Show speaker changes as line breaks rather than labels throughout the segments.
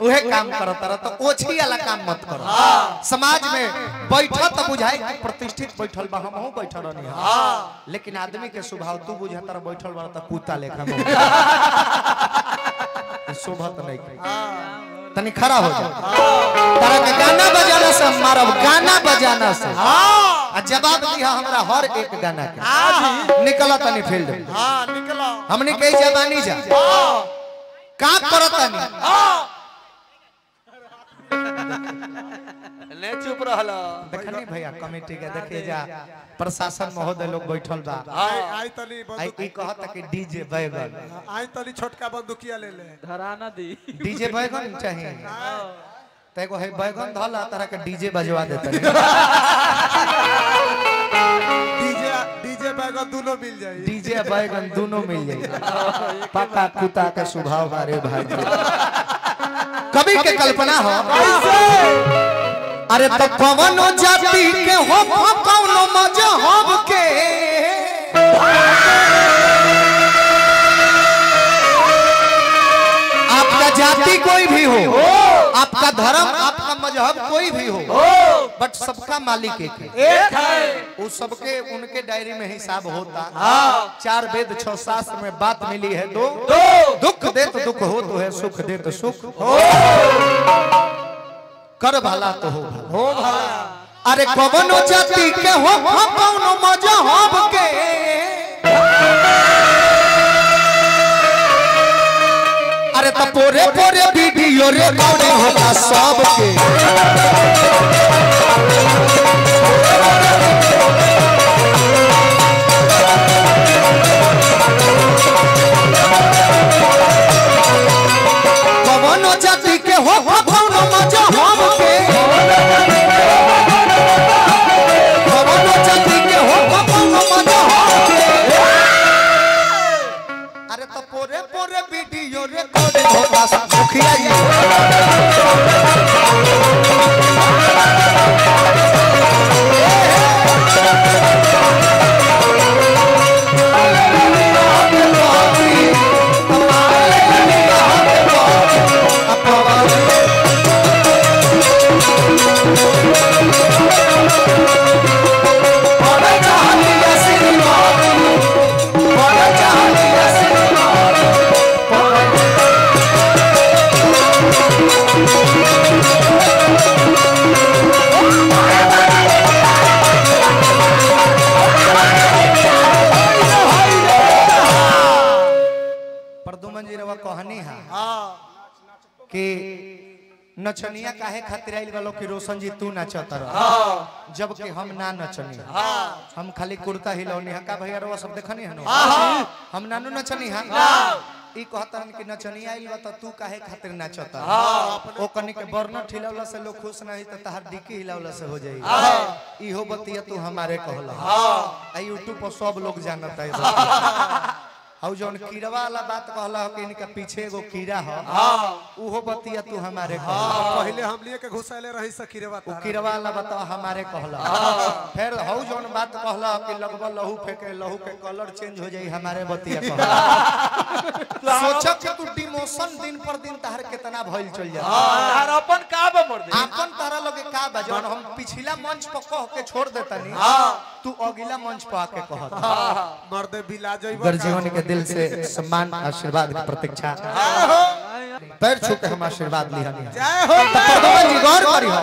उहे काम करता रह तो ओछी वाला काम मत करो। समाज में बैठा तो बुझाए कि प्रतिष्ठित बैठल बा, हमहू बैठल रहनी हां, लेकिन आदमी के स्वभाव तू बुझा तर बैठल बा त कुत्ता लेखा में शोभत नहीं। तनी खड़ा हो जा, तारा के गाना बजाना से मारब, गाना बजाना से हां जवाब दिया हमरा हर एक गाना के। निकला तनी फील्ड में, हां निकला, हमने कई जवानी जा का करतनी
ने चुप रहला।
देखनी भैया कमेटी के देखे जा प्रशासन महोदय लोग बैठल बा।
आई तली
बंदूक ई कहता कि डीजे बैगन,
आई तली छोटका बंदूकिया ले ले
धराना दी,
डीजे बैगन चाहिए त एगो है बैगन धला तरह के डीजे बजवा देता है।
डीजे बैगन दोनों मिल जाए,
डीजे बैगन दोनों मिल जाए। पक्का कुत्ता का स्वभाव हमारे भाई कभी के कल्पना हो अरे तो कवनो जाति के हो कवनो मजहब के आपका जाति कोई भी हो, आपका धर्म, आपका मजहब कोई भी हो, बट सबका मालिक एक है। वो सबके उनके डायरी में हिसाब होता। चार वेद 6 शास्त्र में बात मिली है दो, दुख दे तो दुख हो तो है, सुख दे तो सुख हो, कर भला तो हो भला। अरे कवनो जाति के हो कवनो मजहब के अरे तो पोरे पोरे वीडियो रिकॉर्डिंग होता सबके। कवनो जाति के हो कवनो मजहब के, कवनो जाति के हो कवनो मजहब के। अरे तो पोरे पोरे वीडियो रिकॉर्डिंग होता सब मुखिया जी। कहानी है कि नचनिया काहे खातिर आइल वालो कि रोशन जी तू नाचत रह, जबकि हम ना नचनी, हम खाली कुर्ता हिलौनी है का भैया रो सब देखनी है ना, हम नानू नचनी है। ई कहतन कि नचनिया आइल बा त तू काहे खातिर नाचत ओ कनी के बर्नट हिलावला से लोग खुश नहीं त तहार डिकी हिलावला से हो जाई। इहो बतिया तू हमारे कहला आ यूट्यूब पर सब लोग जानत है। और जौन कीड़ा वाला बात कहला कि इनका पीछे एगो कीड़ा है, उहो बतिया तू हमारे कहला।
पहले हम लिए के घुसाले रही सकीरवा
उ कीड़ा वाला बता हमारे कहला। फिर हौ जौन बात कहला कि लगभग लहू फेंके, लहू के कलर चेंज हो जाई, हमारे बतिया कहला। सोच कि तू डिमोशन दिन पर दिन तहर कितना भइल चल जा।
तार अपन का बा मर दे,
अपन तारा लगे का बा जौन हम पिछला मंच पर कह के छोड़ देतनी, तू अगला मंच पर आके कहत
मर्दे बिला जइबो।
गर्जीवन के दिल से सम्मान आशीर्वाद की प्रतीक्षा, पैर छू के हम आशीर्वाद लिहनी।
जय हो
प्रधान जी गौर करी हो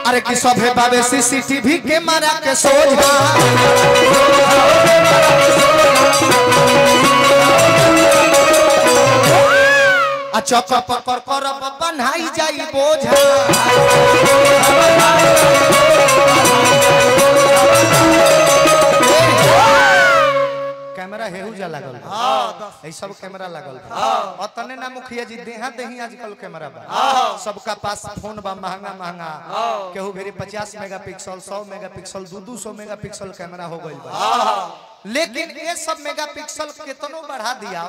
अरे कि सभे बाबे सीसीटीवी के मारा के सोझा चौक पर करब बनाई जाई बोझा। कैमरा हेहू जा लागल, हां सब कैमरा लागल, और तने ना मुखिया जी देहा देही आजकल कैमरा बा, सबका पास फोन बा महंगा महंगा, केहू भेरी 50 मेगापिक्सल 100 मेगापिक्सल 200 मेगापिक्सल कैमरा हो गइल बा। लेकिन ये सब मेगापिक्सल कितनो बढ़ा दिया,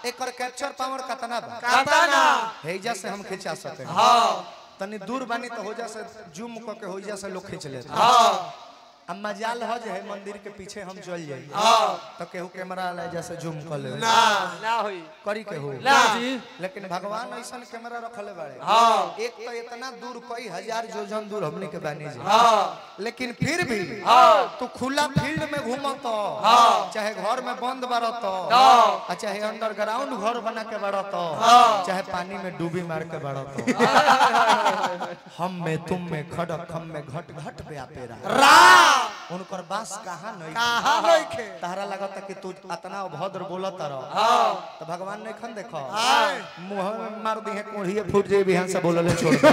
एकर कैप्चर पावर कितना बा,
कातना
हेजा से हम खिंचा सके। तनी दूर बानी तो हो जा से जूम क के हो जा से लोग खींच लेते। अब मजाल हो जाए मंदिर के पीछे हम चल जाए तो केहू कैमरा ले जैसे जूम कर ले
ना होई
करी केहू
ना जी
लेकिन भगवान ऐसा कैमरा रखले बाड़े
हाँ
एक तो इतना दूर कई हजार योजन दूर हमने के बानी जी
हाँ
लेकिन फिर भी
हाँ
तू खुला फील्ड में घूमत
हाँ
चाहे घर में बंद बारत
हाँ
चाहे अंडरग्राउंड घर बना के बारत
हाँ
चाहे पानी में डूबी मार के बारत हम में तुम में खड़क हम में घट घट व्यापेरा उनकर बास कहाँ नहीं
खे
तारा लगता कि तू इतना अभद्र बोलत रह तो भगवान नहीं खन देखो मुंह में मार दी है कोढ़िए फूट जाए बिहान से बोलले छोड़ दे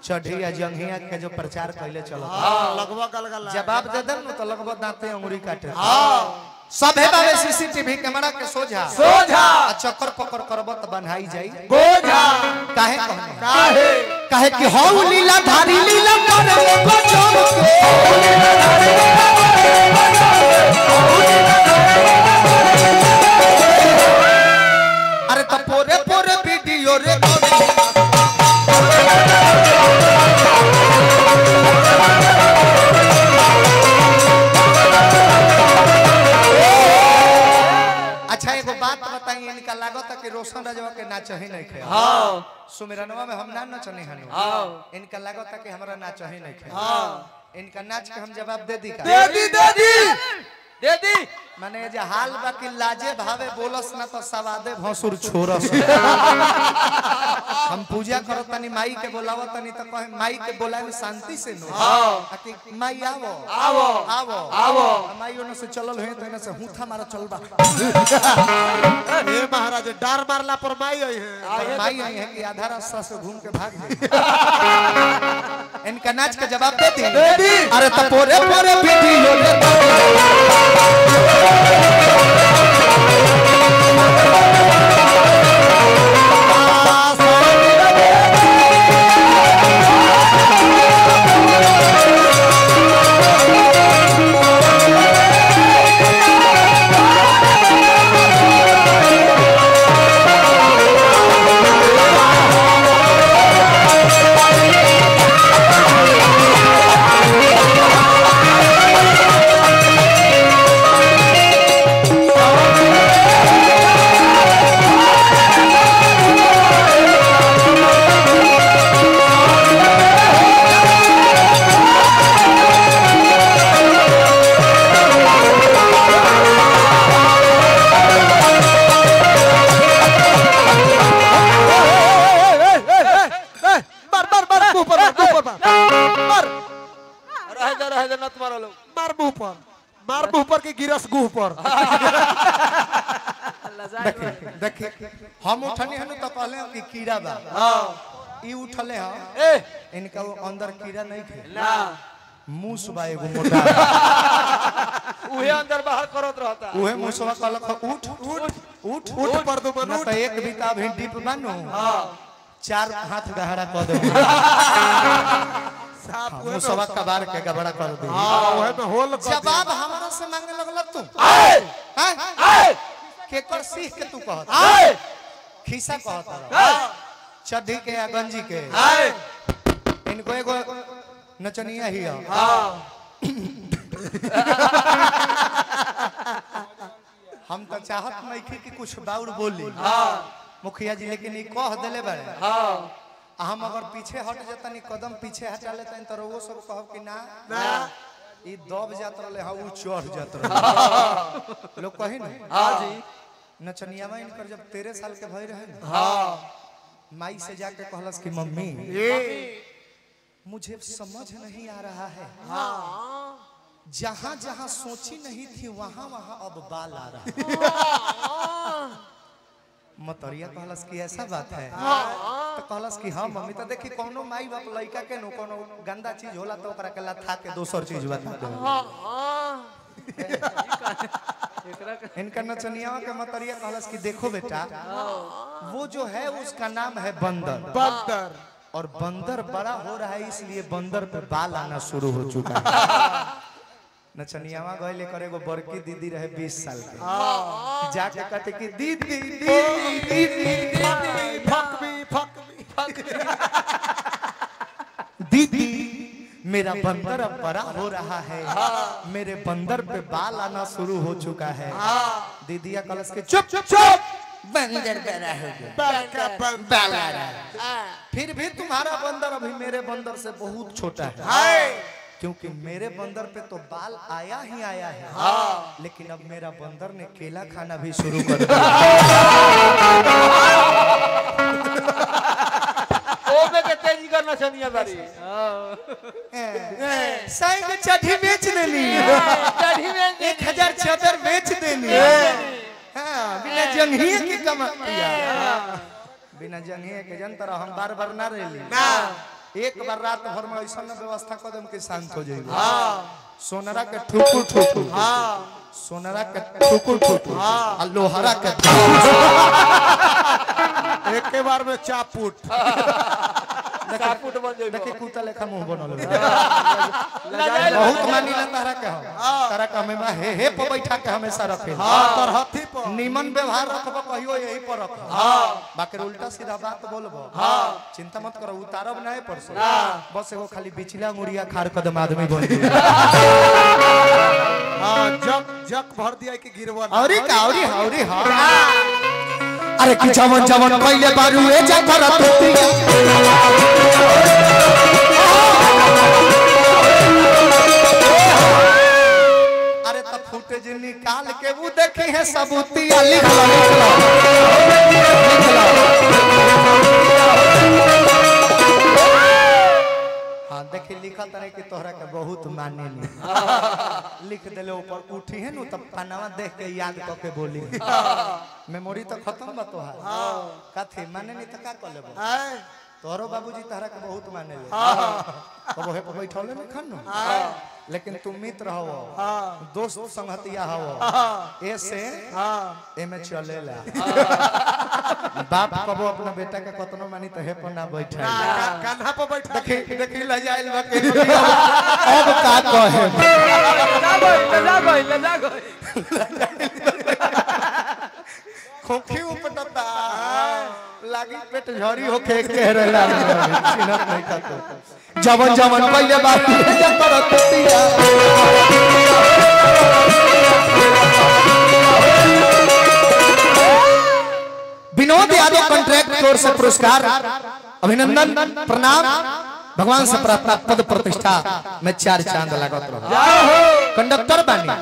चढ़िया जंघिया के जो प्रचार कैले चलो
लगभग गलगला
जवाब दे दे तो लगभग दांते अंगुरी काटे सब है बाबे सीसीटीवी कैमरा के सोझा चक्कर पकड़ करबत बनाई जाई
बोझा
काहे कहने
काहे
काहे कि हौ लीला धारी लीला करे को जोर अरे तो पोरे पोरे वीडियो रे अच्छा एगो बात बताइए इनका लागत है कि रोशन राजवा के नाच ही नहीं खे सुमिरनवा में हम ना नचने हनु इनका लागत है कि हमरा नाच ही नहीं खे इनका नाच के हम जवाब दे दी का
दे दी
माने जे हाल बाकी लाजे भावे बोलस ना तो सवादे भसुर छोरस हम पूजा करत तनी माई के बोलावत तनी तो कहे माई के बोलाए शांति से नो कि माई आवो
आवो
आवो
आवो
माई ओने से चलल है तो एने से हुथा मारा चलबा
ए महाराज डार मारला पर माई आई है
माई आई है कि आधा रास्ता से घूम के भाग गई इनका नाच का जवाब दे दी अरे तो पोरे पोरे वीडियो
मार मुंह पर के गिरस गुह पर
देखिए हम उठने हनु तो कहले कि कीड़ा बा ई उठले ह इनका वो अंदर कीड़ा नहीं थे
ना
मूस बा एगो मोटा
उहे अंदर बाहर करत रहता
उहे मूसवा कहलक उठ उठ उठ
उठ पर दो मन
ना तो एक बीता भी डीप बानो चार हाथ गहरा कर दे मूसवा कबार के गबड़ा कर दे
ओहे में होल
जवाब हमरा से मांगे लगल तू केकर सीख के तू कहत खीसा कहत चड्डी के या गंजी के इनको एगो नचनिया ही हम तो चाहत नहीं कि कुछ बाउर बोली मुखिया जी लेकिन ई कह देले बारे हम अगर पीछे हट जतनी कदम पीछे हटा लेतन त वो सब कहब कि ना ई दब जात रहले हा उ चढ़ जात रहले लोग कहि न
हां जी
नचनिया में इनकर जब 13 साल के भई रहे न माई से जाके कहलस कि मम्मी मुझे समझ नहीं आ रहा है जहां जहां सोची नहीं थी वहां वहां अब बाल आ रहा है मतरिया कहलस कि ऐसा बात है तो कहलस कि हां मम्मी तो देखी कोनो माई बाप लइका के नो कोनो गंदा चीज होला तो ओकरा के लाथा के दोसर चीज बता दे इनका नचनिया के मतरिया कहलस कि देखो बेटा वो जो है उसका नाम है बंदर
बंदर
और बंदर बड़ा हो रहा है इसलिए बंदर पे बाल आना शुरू हो चुका है नचनियावा गइले करे एगो बड़की दीदी रहे 20 साल के जाके कहते कि दीदी दीदी दीदी मेरा बंदर अब बड़ा हो रहा है, मेरे बंदर पे बाल आना शुरू हो चुका है। दीदिया कलश के चुप चुप चुप, बंदर बड़ा हो गया, बाल आ रहा है। फिर भी तुम्हारा बंदर अभी मेरे बंदर से बहुत छोटा है, क्योंकि मेरे बंदर पे तो बाल आया ही आया है। लेकिन अब मेरा बंदर ने केला खाना भी शुरू कर दिया।
तेजी करना चाहिए बारी
साइड चढ़ी बेच देनी, 1000 चादर बेच देनी। बिना जंघिए की कमाया, बिना जंघिए के जनता हम बार बार ना रही। एक बार रात भर में ऐसा व्यवस्था कर देम कि शांत हो जाएगी। सोनरा के ठुकुर ठुकुर, सोनरा के ठुकुर ठुकुर, और लोहरा के
एक के बार में चापूट
सापुट बन जाए।
देखी कुत्ता लेखा मुंह बनल बहुत मानी ला तारा के हो, तारा के हमें हे पे बैठा के हमेशा रखे।
तर हाथी पर
निमन व्यवहार रखबो, कहियो यही पर रख। बाकी उल्टा सीधा बात बोलबो, चिंता मत करो, उतारब ना पर से। बस एगो खाली बिचला मुड़िया खार कदम आदमी बन गई।
हां जक जक भर दिया कि गिरवा
औरी का औरी औरी। अरे कि जवन जवन पहले बारू ए जा करत अरे त फुटेज निकाल के वो देखी है सबूतिया। लिख लो लिख लो लिख लो। हाँ देखी लिखा तरे कि तोहरा के बहुत माने ली। लिख देले ऊपर उठी है नु तब पनावा देख के याद क के बोली। मेमोरी तो खत्म बा तोहार। कथी माने नहीं त का कर लेबो। तोरो बाबूजी तोहरा के बहुत माने ले। कबो हे पे बैठले नहीं खन्नु, लेकिन तुम मित्र हो, दोस्त संगतिया हो, ऐसे एमे चलेला। बाप कबो अपना बेटा के कतनो मानी तो हे पर ना बैठे,
कान्हा पे बैठ
देखी देखी लजाइल बा के अब का कहे।
लजा गई
खोखी उपटता लागी पेट झरी होके कह रहला चिन्हत नहीं खातो। जवन जवन पहले बात जा करत तिया। विनोद यादव कॉन्ट्रैक्ट की ओर से पुरस्कार, अभिनंदन प्रणाम। भगवान से प्रार्थना पद प्रतिष्ठा में 4 चांद लागत रहो। कंडक्टर बानी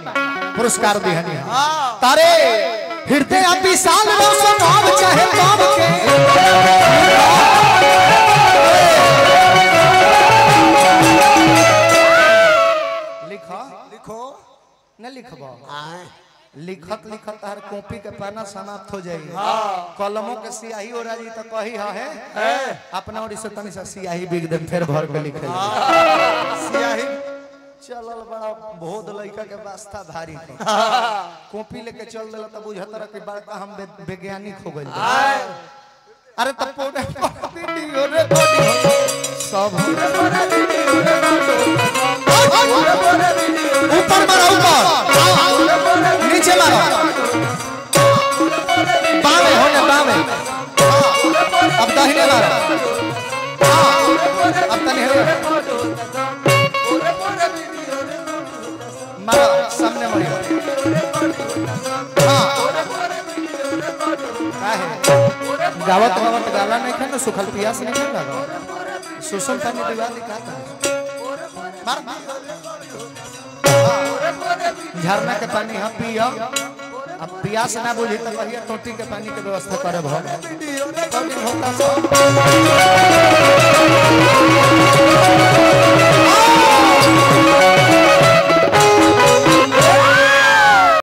पुरस्कार दिहनी तारे हृदय विशाल रोशन भाव चाहे काम के। लिखो
लिखो
न लिखबो, लिखत लिखत हर कॉपी के पन्ना समाप्त हो जाएगी। कलमों के स्याही हो रही तो कही है अपना और से तनी सा स्याही बिग दे फिर भर के लिखे।
स्याही
चलल बड़ा बहुत लड़का के वास्ता भारी थी। कॉपी लेके चल देला तब बुझत रह कि बड़का हम वैज्ञानिक हो गइल। अरे तब पूरे वीडियो रिकॉर्डिंग सब ऊपर मारो, ऊपर नीचे मारो, बामे होने बामे। अब दाहिने मारो, अब तनी मारो सामने मारो। गावत गावत गाला नहीं खाना, सुखल पियास नहीं खाना, सुसम पानी दिवा दिखाता मार। झरना के पानी हम पियो, अब प्यास ना बुझी तो कहिए टोटी के पानी के व्यवस्था करे।